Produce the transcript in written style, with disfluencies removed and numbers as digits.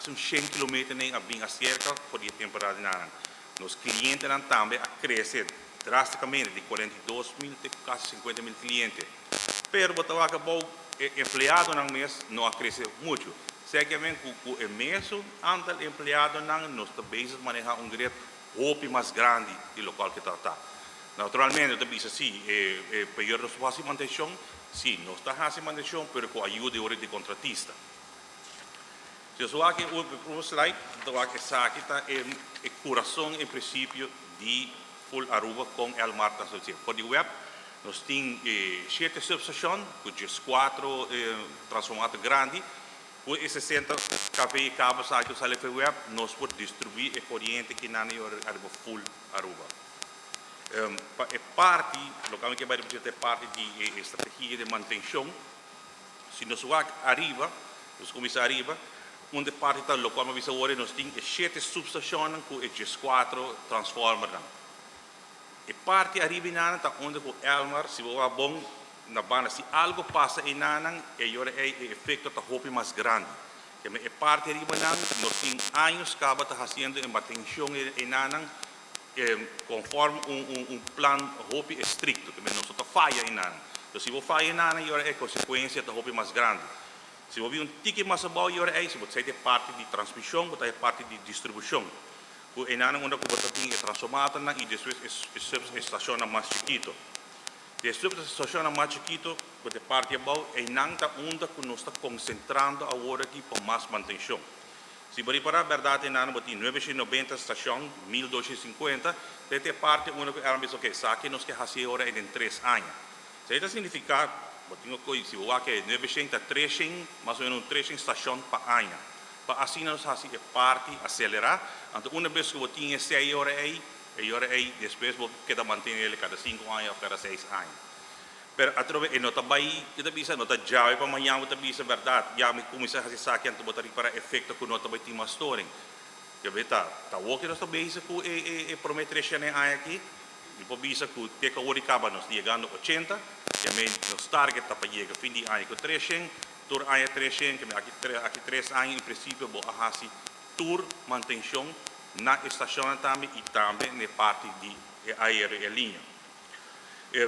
são 100 km nem a bem cerca por a temporada na nos clientes também a crescer drasticamente de 42 mil até quase 50 mil clientes. Pero botar acabou empregado no mês não a crescer muito. Seguidamente com o mesmo andal de empregados nós também manejar grande hope mais grande do local que está. Naturalmente, também assim, período de fácil manutenção, sim, não está fácil manutenção, mas com a ajuda de contratista. Se eu aqui o slide, então aqui está o coração, em princípio, de Full Aruba com El Marta Associates. Por o web, nós temos 7 subestações, com 4 transformadores grandes, com 60 kV e cabos que sale pelo web, nós podemos distribuir a corrente que não é Full Aruba. É parte, localmente vai ter parte de estratégia de manutenção. Se nós vamos arriba, nós começamos arriba, onde parte da local mas agora nós temos 7 subestações com 4 transformadores. E parte arriba está onde o Elmar, se vai bom na banda, se algo passa em Nanan, é efeito da roupa mais grande. E parte arriba nós temos anos que está fazendo manutenção em Nanan, conforme plan roupa estricto, que não só falha em Nanan. Então, se você falha em Nanan, é consequência da roupa mais grande. Se você ticket mais abaixo, se você tem parte de transmissão, você tem parte de distribuição. Em Nanan, onde você tem transformador e depois estação mais chiquito. Depois da estação mais chiquito, você parte de abaixo, em Nanan, onde nós estamos concentrando agora aqui para mais manutenção. Se você reparar, a verdade, em Nanan, você tem 990 estações, 1250, tem parte onde nós queremos fazer agora em 3 anos. Isso significa se o que é 900, 300, mais ou menos 300 estações por ano. Para assim nós fazemos parte acelerar. Então, uma vez que você tem 6 horas aí, depois você quer manter ele cada 5 anos ou cada 6 anos. Mas, através de nota baí, kita bisa nota jauh para amanhã, você bisa verdade. Já me comecei a fazer saque, então você para efeito que nota baí tem mais storing. Que beta, tá o que nós estamos com prometer aqui. Depois bisa que te que o acaba nós chegando 80. Que nos target para chegar fim de ano com 300, tour ano 300, que aqui 3 anos em princípio vou fazer tour manutenção na estação também e também na parte de aerolinha.